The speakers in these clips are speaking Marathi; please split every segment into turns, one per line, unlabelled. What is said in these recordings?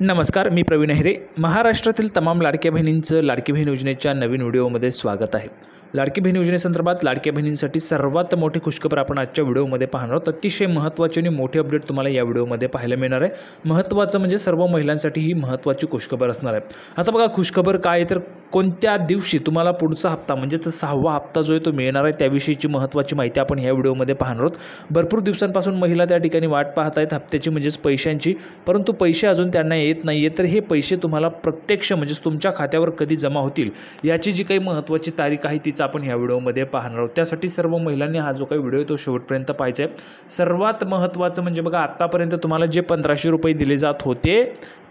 नमस्कार, मी प्रवीण अहिरे. महाराष्ट्रातील तमाम लाडक्या बहिणींचं लाडकी बहीण योजनेच्या नवीन व्हिडिओमध्ये स्वागत आहे. लाडकी बहीण योजनेसंदर्भात लाडक्या बहिणींसाठी सर्वात मोठी खुशखबर आपण आजच्या व्हिडिओमध्ये पाहणार आहोत. अतिशय महत्त्वाची आणि मोठी अपडेट तुम्हाला या व्हिडिओमध्ये पाहायला मिळणार आहे. महत्त्वाचं म्हणजे सर्व महिलांसाठी ही महत्त्वाची खुशखबर असणार आहे. आता बघा, खुशखबर काय आहे तर कोणत्या दिवशी तुम्हाला पुढचा हप्ता म्हणजेच 6वा हप्ता जो आहे तो मिळणार आहे त्याविषयीची महत्त्वाची माहिती आपण या व्हिडिओमध्ये पाहणार आहोत. भरपूर दिवसांपासून महिला त्या ठिकाणी वाट पाहत आहेत हप्त्याची म्हणजेच पैशांची, परंतु पैसे अजून त्यांना येत नाही आहे. तर हे पैसे तुम्हाला प्रत्यक्ष म्हणजेच तुमच्या खात्यावर कधी जमा होतील याची जी काही महत्त्वाची तारीख आहे तीच आपण या व्हिडिओमध्ये पाहणार आहोत. त्यासाठी सर्व महिलांनी हा जो काही व्हिडिओ आहे तो शेवटपर्यंत पाहायचा आहे. सर्वात महत्त्वाचं म्हणजे बघा, आत्तापर्यंत तुम्हाला जे 1500 रुपये दिले जात होते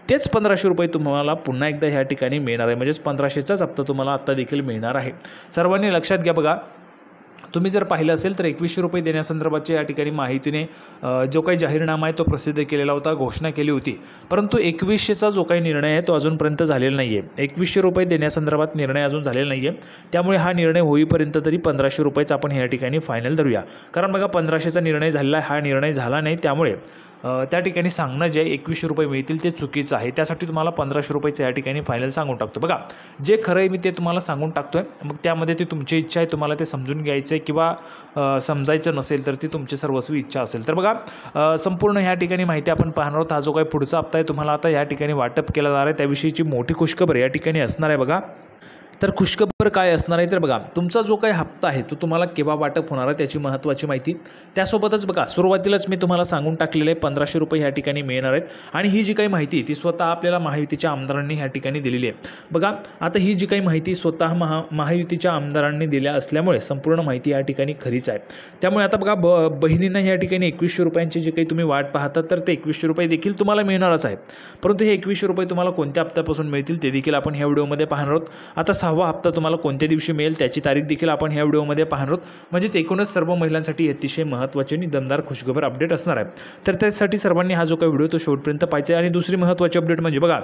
तेच 1500 रुपये तुम्हाला पुन्हा एकदा ह्या ठिकाणी मिळणार आहे. म्हणजेच 1500चाच हप्ता तुम्हाला आत्ता देखील मिळणार आहे. सर्वांनी लक्षात घ्या. बघा, तुम्ही जर पाहिलं असेल तर 2100 रुपये देण्यासंदर्भाची या ठिकाणी माहितीने जो काही जाहीरनामा आहे तो प्रसिद्ध केलेला होता, घोषणा केली होती. परंतु 2100चा जो काही निर्णय आहे तो अजूनपर्यंत झालेला नाही आहे. 2100 रुपये देण्यासंदर्भात निर्णय अजून झालेला नाही आहे. त्यामुळे हा निर्णय होईपर्यंत तरी 1500 रुपयेच आपण या ठिकाणी फायनल धरूया. कारण बघा, 1500चा निर्णय झालेला आहे, हा निर्णय झाला नाही. त्यामुळे त्या ठिकाणी सांगणं जे 2100 रुपये मिळतील ते चुकीचं आहे. त्यासाठी तुम्हाला 1500 रुपयेचं या ठिकाणी फायनल सांगून टाकतो. बघा, जे खरं आहे मी ते तुम्हाला सांगून टाकतो आहे. मग त्यामध्ये ती तुमची इच्छा आहे, तुम्हाला ते समजून घ्यायचं आहे किंवा समजायचं नसेल तर ती तुमची सर्वस्वी इच्छा असेल. तर बघा, संपूर्ण ह्या ठिकाणी माहिती आपण पाहणार आहोत. हा जो काही पुढचा हप्ता आहे तुम्हाला आता या ठिकाणी वाटप केला जाणार आहे त्याविषयीची मोठी खुशखबर या ठिकाणी असणार आहे. बघा, तर खुशखबर काय असणार आहे तर बघा, तुमचा जो काही हप्ता आहे तो तुम्हाला केव्हा वाटप होणार आहे त्याची महत्त्वाची माहिती. त्यासोबतच बघा, सुरुवातीलाच मी तुम्हाला सांगून टाकलेले 1500 रुपये ह्या ठिकाणी मिळणार आहेत. आणि ही जी काही माहिती ती स्वतः आपल्याला महायुतीच्या आमदारांनी ह्या ठिकाणी दिलेली आहे. बघा, आता ही जी काही माहिती स्वतः महायुतीच्या आमदारांनी दिल्या असल्यामुळे संपूर्ण माहिती या ठिकाणी खरीच आहे. त्यामुळे आता बघा, बहिणींना या ठिकाणी 2100 रुपयांची जे काही तुम्ही वाट पाहता तर ते 2100 रुपये देखील तुम्हाला मिळणारच आहे. परंतु हे 2100 रुपये तुम्हाला कोणत्या हप्त्यापासून मिळतील ते देखील आपण ह्या व्हिडिओमध्ये पाहणार आहोत. आता 6वा हप्ता तुम्हाला कोणत्या दिवशी मिळेल त्याची तारीख देखील आपण ह्या व्हिडिओमध्ये पाहणार आहोत. म्हणजेच एकूणच सर्व महिलांसाठी अतिशय महत्त्वाची आणि दमदार खुशखबर अपडेट असणार आहे. तर त्यासाठी सर्वांनी हा जो काही व्हिडिओ तो शेवटपर्यंत पाहायचा आहे. आणि दुसरी महत्त्वाची अपडेट म्हणजे बघा,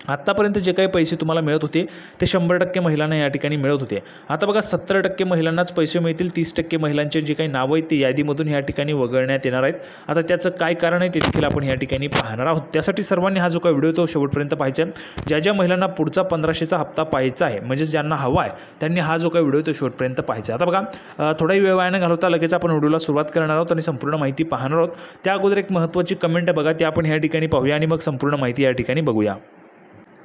आत्तापर्यंत जे काही पैसे तुम्हाला मिळत होते ते 100% महिलांना या ठिकाणी मिळत होते. आता बघा, 70% महिलांनाच पैसे मिळतील. 30% महिलांचे जे काही नावं आहेत ते यादीमधून या ठिकाणी वगळण्यात येणार आहेत. आता त्याचं काय कारण आहे ते देखील आपण या ठिकाणी पाहणार आहोत. त्यासाठी सर्वांनी हा जो काही व्हिडिओ तो शेवटपर्यंत पाहायचा आहे. ज्या ज्या महिलांना पुढचा 1500चा हप्ता पाहायचा आहे, म्हणजे ज्यांना हवा आहे त्यांनी हा जो काही व्हिडिओ तो शेवटपर्यंत पाहायचा आहे. आता बघा, थोडाही वेळ वाया न घालवता लगेच आपण व्हिडिओला सुरुवात करणार आहोत आणि संपूर्ण माहिती पाहणार आहोत. त्या अगोदर एक महत्त्वाची कमेंट आहे बघा, ती आपण या ठिकाणी पाहूया आणि मग संपूर्ण माहिती या ठिकाणी बघूया.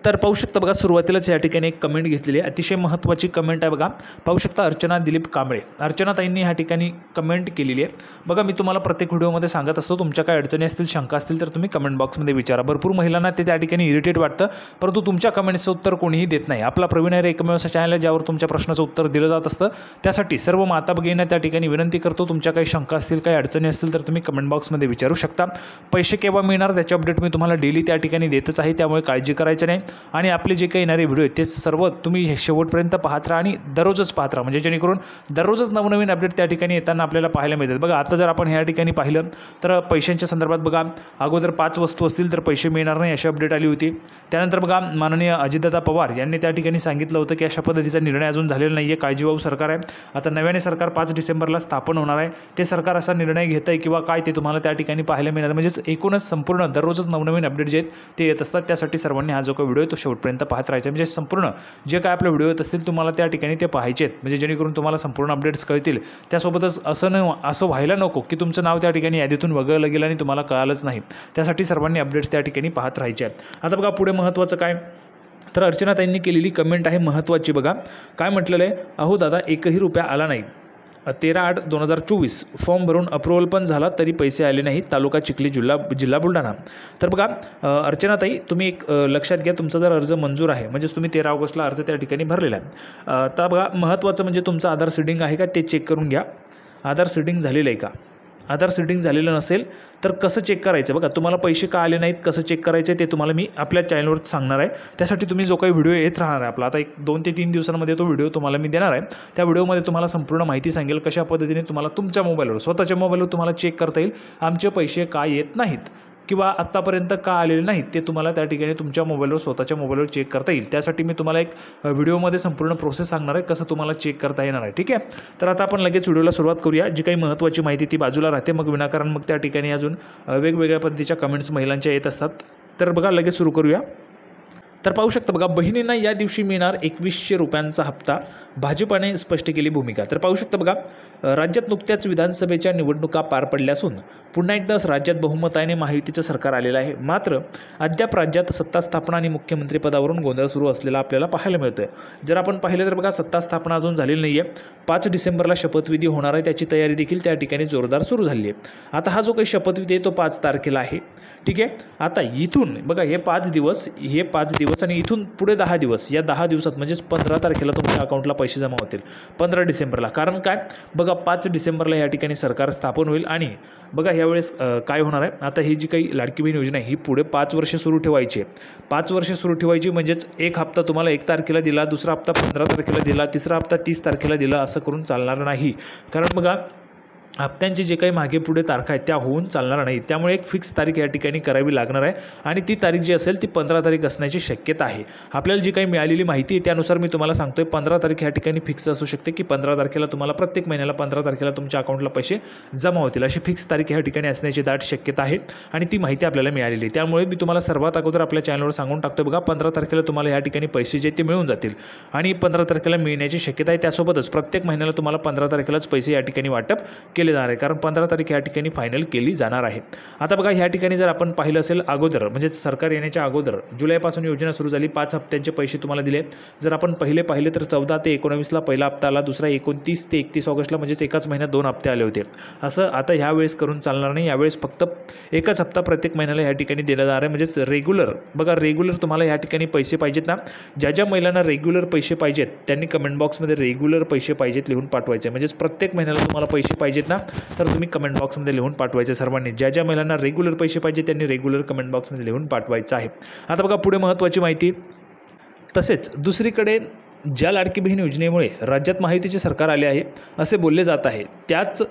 तर पाहू शकता बघा, सुरुवातीलाच या ठिकाणी एक कमेंट घेतलेली आहे. अतिशय महत्त्वाची कमेंट आहे बघा. पाहू शकता, अर्चना दिलीप कांबळे, अर्चनाताईंनी ह्या ठिकाणी कमेंट केलेली आहे. बघा, मी तुम्हाला प्रत्येक व्हिडिओमध्ये सांगत असतो, तुमच्या काय अडचणी असतील, शंका असतील तर तुम्ही कमेंट बॉक्समध्ये विचारा. भरपूर महिलांना ते त्या ठिकाणी इरिटेट वाटतं, परंतु तुमच्या कमेंट्सचं उत्तर कोणीही देत नाही. आपला प्रवीण अहिरे एकमेव असा चॅनल आहे ज्यावर तुमच्या प्रश्नाचं उत्तर दिलं जात असतं. त्यासाठी सर्व माता भगिनींना त्या ठिकाणी विनंती करतो, तुमच्या काही शंका असतील, काही अडचणी असतील तर तुम्ही कमेंट बॉक्समध्ये विचारू शकता. पैसे केव्हा मिळणार त्याचे अपडेट मी तुम्हाला डेली त्या ठिकाणी देतच आहे, त्यामुळे काळजी करायचं नाही. आणि आपले जे काही येणारे व्हिडिओ आहेत ते सर्व तुम्ही हे शेवटपर्यंत पाहत राहा आणि दररोजच पाहत राहा, म्हणजे जेणेकरून दररोजच नवनवीन अपडेट त्या ठिकाणी येताना आपल्याला पाहायला मिळतात. बघा, आता जर आपण ह्या ठिकाणी पाहिलं तर पैशांच्या संदर्भात बघा, अगोदर 5 वस्तू असतील तर पैसे मिळणार नाही अशी अपडेट आली होती. त्यानंतर बघा, माननीय अजितदादा पवार यांनी त्या ठिकाणी सांगितलं होतं की अशा पद्धतीचा निर्णय अजून झालेला नाही आहे, काळजीवाहू सरकार आहे. आता नव्याने सरकार 5 डिसेंबरला स्थापन होणार आहे. ते सरकार असा निर्णय घेत आहे किंवा काय ते तुम्हाला त्या ठिकाणी पाहायला मिळणार. म्हणजेच एकूणच संपूर्ण दररोजच नवनवीन अपडेट जे आहेत ते येत असतात. त्यासाठी सर्वांनी हा जो काही व्हिडिओ तो शेवटपर्यंत पाहत राहायचं. म्हणजे संपूर्ण जे काय आपले व्हिडिओ येत असतील तुम्हाला त्या ठिकाणी ते पाहायचे आहेत, म्हणजे जेणेकरून तुम्हाला संपूर्ण अपडेट्स कळतील. त्यासोबतच असं व्हायला नको की तुमचं नाव त्या ठिकाणी यादीतून वगळलं गेलं आणि तुम्हाला कळालंच नाही. त्यासाठी सर्वांनी अपडेट्स त्या ठिकाणी पाहत राहायचे आहेत. आता बघा, पुढे महत्त्वाचं काय तर अर्चनाताईंनी केलेली कमेंट आहे महत्त्वाची. बघा, काय म्हटलेलं आहे, अहो दादा, एकही रुपया आला नाही. 13/8/2024 फॉर्म भरून अप्रुव्हल पण झाला तरी पैसे आले नाहीत. तालुका चिखली, जिल्हा बुलढाणा. तर बघा, अर्चनाताई, तुम्ही एक लक्षात घ्या, तुमचा जर अर्ज मंजूर आहे म्हणजेच तुम्ही 13 ऑगस्टला अर्ज त्या ठिकाणी भरलेला आहे. आता बघा, महत्त्वाचं म्हणजे तुमचं आधार सीडिंग आहे का ते चेक करून घ्या. आधार सीडिंग झालेलं आहे का? आधार सीडिंग झालेलं नसेल तर कसं चेक करायचं, बघा, तुम्हाला पैसे का आले नाहीत कसं चेक करायचं ते तुम्हाला मी आपल्या चॅनलवर सांगणार आहे. त्यासाठी तुम्ही जो काही व्हिडिओ येत राहणार आहे आपला, आता 2 ते 3 दिवसांमध्ये तो व्हिडिओ तुम्हाला मी देणार आहे. त्या व्हिडिओमध्ये तुम्हाला संपूर्ण माहिती सांगेल कशा पद्धतीने तुम्हाला तुमच्या मोबाईलवर, स्वतःच्या मोबाईलवर तुम्हाला चेक करता येईल आमचे पैसे का येत नाहीत किंवा आत्तापर्यंत का आलेले नाहीत ते तुम्हाला त्या ठिकाणी तुमच्या मोबाईलवर, स्वतःच्या मोबाईलवर चेक करता येईल. त्यासाठी मी तुम्हाला एक व्हिडिओमध्ये संपूर्ण प्रोसेस सांगणार आहे कसं तुम्हाला चेक करता येणार आहे. ठीक आहे, तर आता आपण लगेच व्हिडिओला सुरुवात करूया. जी काही महत्त्वाची माहिती ती बाजूला राहते, मग विनाकारण मग त्या ठिकाणी अजून वेगवेगळ्या पद्धतीच्या कमेंट्स महिलांच्या येत असतात. तर बघा लगेच सुरू करूया. तर पाहू शकता बघा, बहिणींना या दिवशी मिळणार 2100 रुपयांचा हप्ता, भाजपाने स्पष्ट केली भूमिका. तर पाहू शकता बघा, राज्यात नुकत्याच विधानसभेच्या निवडणुका पार पडल्या असून पुन्हा एकदा राज्यात बहुमताने महायुतीचं सरकार आलेलं आहे. मात्र अद्याप राज्यात सत्ता स्थापना आणि मुख्यमंत्रीपदावरून गोंधळ सुरू असलेला आपल्याला पाहायला मिळतोय. जर आपण पाहिलं तर बघा, सत्ता स्थापना अजून झालेली नाही आहे. 5 डिसेंबरला शपथविधी होणार आहे, त्याची तयारी देखील त्या ठिकाणी जोरदार सुरू झाली आहे. आता हा जो काही शपथविधी आहे तो 5 तारखेला आहे. ठीक आहे. आता इथून बघा हे 5 दिवस आणि इथून पुढे 10 दिवस, या 10 दिवसात म्हणजेच 15 तारखेला तुमच्या अकाउंटला पैसे जमा होतील. 15 डिसेंबरला, कारण काय बघा 5 डिसेंबरला या ठिकाणी सरकार स्थापन होईल. आणि बघा यावेळेस काय होणार आहे, आता ही जी काही लाडकी बहीण योजना आहे ही पुढे 5 वर्ष सुरू ठेवायची आहे. 5 वर्ष सुरू ठेवायची म्हणजेच एक हप्ता तुम्हाला 1 तारखेला दिला, दुसरा हप्ता 15 तारखेला दिला, तिसरा हप्ता 30 तारखेला दिला, असं करून चालणार नाही. कारण बघा हप्त्यांची जे काही मागे पुढे तारखा आहेत त्या होऊन चालणार नाही. त्यामुळे एक फिक्स तारीख या ठिकाणी करावी लागणार आहे आणि ती तारीख जी असेल ती 15 तारीख असण्याची शक्यता आहे. आपल्याला जी काही मिळालेली माहिती आहे त्यानुसार मी तुम्हाला सांगतोय 15 तारीख या ठिकाणी फिक्स असू शकते की 15 तारखेला तुम्हाला प्रत्येक महिन्याला 15 तारखेला तुमच्या अकाउंटला पैसे जमा होतील, अशी फिक्स तारीख या ठिकाणी असण्याची दाट शक्यता आहे आणि ती माहिती आपल्याला मिळालेली आहे. त्यामुळे मी तुम्हाला सर्वात अगोदर आपल्या चॅनलवर सांगून टाकतो बघा, 15 तारखेला तुम्हाला या ठिकाणी पैसे जे ते मिळून जातील आणि 15 तारखेला मिळण्याची शक्यता आहे. त्यासोबतच प्रत्येक महिन्याला तुम्हाला 15 तारखेलाच पैसे या ठिकाणी वाटप केले जाणार आहे, कारण 15 तारीख या ठिकाणी फायनल केली जाणार आहे. आता बघा ह्या ठिकाणी जर आपण पाहिलं असेल अगोदर म्हणजे सरकार येण्याच्या अगोदर जुलैपासून योजना सुरू झाली, 5 हप्त्यांचे पैसे तुम्हाला दिले. जर आपण पाहिले तर 14 ते 19ला पहिला हप्ता आला, दुसरा 29 ते 31 ऑगस्टला, म्हणजेच एकाच महिन्यात 2 हप्ते आले होते. असं आता ह्यावेळेस करून चालणार नाही. यावेळेस फक्त एकच हप्ता प्रत्येक महिन्याला या ठिकाणी दिला जाणार आहे. म्हणजेच रेग्युलर बघा, रेग्युलर तुम्हाला या ठिकाणी पैसे पाहिजेत ना, ज्या महिलांना रेग्युलर पैसे पाहिजेत त्यांनी कमेंट बॉक्समध्ये रेग्युलर पैसे पाहिजेत लिहून पाठवायचे. म्हणजेच प्रत्येक महिन्याला तुम्हाला पैसे पाहिजेत ना, तर तुम्ही कमेंट बॉक्समध्ये लिहून पाठवायचे सर्वांनी. ज्या महिलांना रेग्युलर पैसे पाहिजे त्यांनी रेग्युलर कमेंट बॉक्समध्ये लिहून पाठवायचं आहे. आता बघा पुढे महत्त्वाची माहिती. तसेच दुसरीकडे ज्या लाडकी बहीण योजनेमुळे राज्यात महायुतीचे सरकार आले आहे असे बोलले जात आहे, त्याच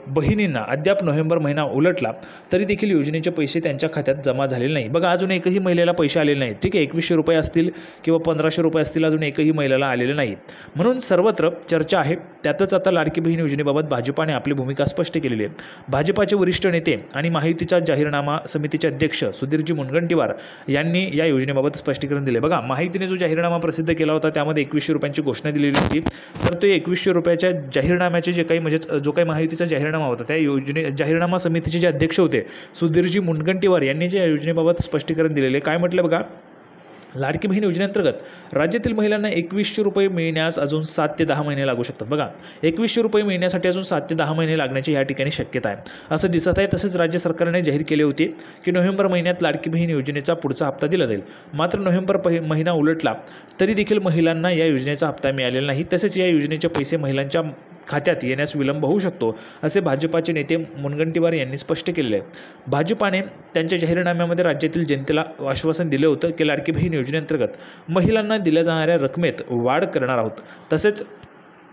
बहिणींना अद्याप नोव्हेंबर महिना उलटला तरी देखील योजनेचे पैसे त्यांच्या खात्यात जमा झालेले नाही. बघा अजून एकही महिलेला पैसे आलेले नाहीत. ठीक आहे, 2100 रुपये असतील किंवा 1500 रुपये असतील, अजून एकही महिलेला आलेले नाहीत. म्हणून सर्वत्र चर्चा आहे. त्यातच आता लाडकी बहीण योजनेबाबत भाजपाने आपली भूमिका स्पष्ट केलेली आहे. भाजपाचे वरिष्ठ नेते आणि महायुतीच्या जाहीरनामा समितीचे अध्यक्ष सुधीरजी मुनगंटीवार यांनी या योजनेबाबत स्पष्टीकरण दिले. बघा महायुतीने जो जाहीरनामा प्रसिद्ध केला होता त्यामध्ये 2100 रुपयांची घोषणा दिलेली होती. तर ते 2100 रुपयाच्या जाहीरनाम्याचे जे काही म्हणजे जो काही महायुतीचा जाहीरनामा होता त्या जाहीरनामा समितीचे जे अध्यक्ष होते सुधीरजी मुनगंटीवार यांनी जे योजनेबाबत स्पष्टीकरण दिलेले. काय म्हटलं बघा, लाडकी बहीण योजनेअंतर्गत राज्यातील महिलांना 2100 रुपये मिळण्यास अजून 7 ते 10 महिने लागू शकतात. बघा 2100 रुपये मिळण्यासाठी अजून 7 ते 10 महिने लागण्याची या ठिकाणी शक्यता आहे असं दिसत आहे. तसेच राज्य सरकारने जाहीर केले होते की नोव्हेंबर महिन्यात लाडकी बहीण योजनेचा पुढचा हप्ता दिला जाईल. मात्र नोव्हेंबर महिना उलटला तरी देखील महिलांना या योजनेचा हप्ता मिळालेला नाही. तसेच या योजनेचे पैसे महिलांच्या खात्यात येण्यास विलंब होऊ शकतो असे भाजपाचे नेते मुनगंटीवार यांनी स्पष्ट केले आहे. भाजपाने त्यांच्या जाहीरनाम्यामध्ये राज्यातील जनतेला आश्वासन दिले होतं की लाडकी बहीण योजनेअंतर्गत महिलांना दिल्या जाणाऱ्या रकमेत वाढ करणार आहोत. तसेच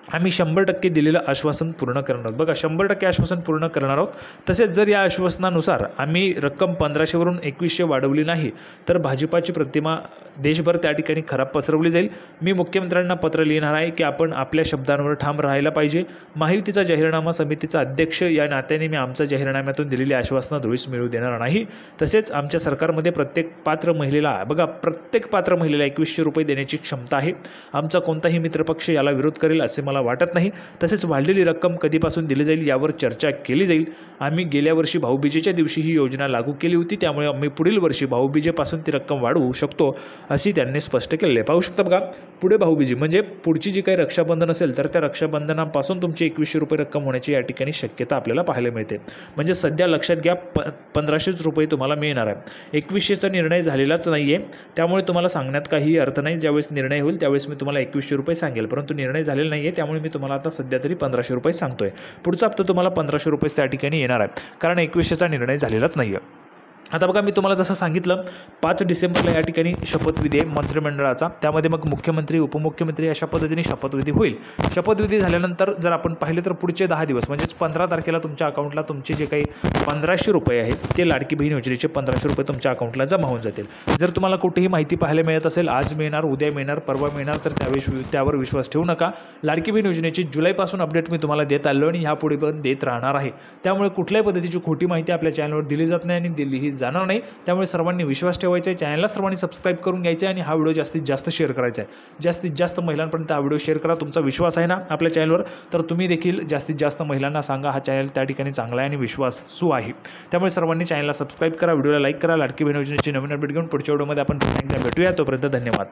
आम्ही 100% दिलेलं आश्वासन पूर्ण करणार आहोत. बघा 100% आश्वासन पूर्ण करणार आहोत. तसेच जर या आश्वासनानुसार आम्ही रक्कम 1500 वरून 2100 वाढवली नाही तर भाजपाची प्रतिमा देशभर त्या ठिकाणी खराब पसरवली जाईल. मी मुख्यमंत्र्यांना पत्र लिहिणार आहे की आपण आपल्या शब्दांवर ठाम राहायला पाहिजे. महायुतीचा जाहीरनामा समितीचा अध्यक्ष या नात्याने मी आमच्या जाहीरनाम्यातून दिलेली आश्वासनं धुळीस मिळू देणार नाही. तसेच आमच्या सरकारमध्ये प्रत्येक पात्र महिलेला 2100 रुपये देण्याची क्षमता आहे. आमचा कोणताही मित्रपक्ष याला विरोध करेल असे मला वाटत नाही. तसेच वाढलेली रक्कम कधीपासून दिली जाईल यावर चर्चा केली जाईल. आम्ही गेल्या वर्षी भाऊबीजेच्या दिवशी ही योजना लागू केली होती, त्यामुळे आम्ही पुढील वर्षी भाऊबीजेपासून ती रक्कम वाढवू शकतो अशी त्यांनी स्पष्ट केले. पाहू शकता बघा पुढे भाऊबीजी म्हणजे पुढची जी काही रक्षाबंधन असेल तर त्या रक्षाबंधनापासून तुमची 2100 रुपये रक्कम होण्याची या ठिकाणी शक्यता आपल्याला पाहायला मिळते. म्हणजे सध्या लक्षात घ्या 1500 रुपये तुम्हाला मिळणार आहे. 2100चा निर्णय झालेलाच नाही आहे, त्यामुळे तुम्हाला सांगण्यात काही अर्थ नाही. ज्यावेळेस निर्णय होईल त्यावेळेस मी तुम्हाला 2100 रुपये सांगेल, परंतु निर्णय झालेला नाही आहे त्यामुळे मी तुम्हाला आता सध्या तरी 1500 रुपये सांगतोय. पुढचा हप्ता तुम्हाला 1500 रुपये त्या ठिकाणी येणार आहे, कारण 2100चा निर्णय झालेलाच नाही आहे. आता बघा मी तुम्हाला जसं सांगितलं 5 डिसेंबरला या ठिकाणी शपथविधी आहे मंत्रिमंडळाचा. त्यामध्ये मग मुख्यमंत्री उपमुख्यमंत्री अशा पद्धतीने शपथविधी होईल. शपथविधी झाल्यानंतर जर आपण पाहिले तर पुढचे 10 दिवस म्हणजेच 15 तारखेला तुमच्या अकाउंटला तुमचे जे काही 1500 रुपये आहेत ते लाडकी बहीण योजनेचे 1500 रुपये तुमच्या अकाउंटला जमा होऊन जातील. जर तुम्हाला कुठेही माहिती पाहायला मिळत असेल आज मिळणार, उद्या मिळणार, परवा मिळणार तर त्यावर विश्वास ठेवू नका. लाडकी बहीण योजनेची जुलैपासून अपडेट मी तुम्हाला देत आलो आणि ह्यापुढे पण देत राहणार आहे. त्यामुळे कुठल्याही पद्धतीची खोटी माहिती आपल्या चॅनलवर दिली जात नाही आणि दिलीही जाणार नाही. त्यामुळे सर्वांनी विश्वास ठेवायचा आहे, चॅनलला सर्वांनी सबस्क्राईब करून घ्यायचं आहे आणि हा व्हिडिओ जास्तीत जास्त शेअर करायचा आहे. जास्तीत जास्त महिलांपर्यंत हा व्हिडिओ शेअर करा. तुमचा विश्वास आहे ना आपल्या चॅनलवर, तर तुम्ही देखील जास्तीत जास्त महिलांना सांगा हा चॅनल त्या ठिकाणी चांगला आहे आणि विश्वासू आहे. त्यामुळे सर्वांनी चॅनलला सबस्क्राईब करा, व्हिडिओला लाईक करा. लाडकी बहीण योजनेची नवीन अपडेट घेऊन पुढच्या व्हिडिओमध्ये आपण पुन्हा एकदा भेटूया. तोपर्यंत धन्यवाद.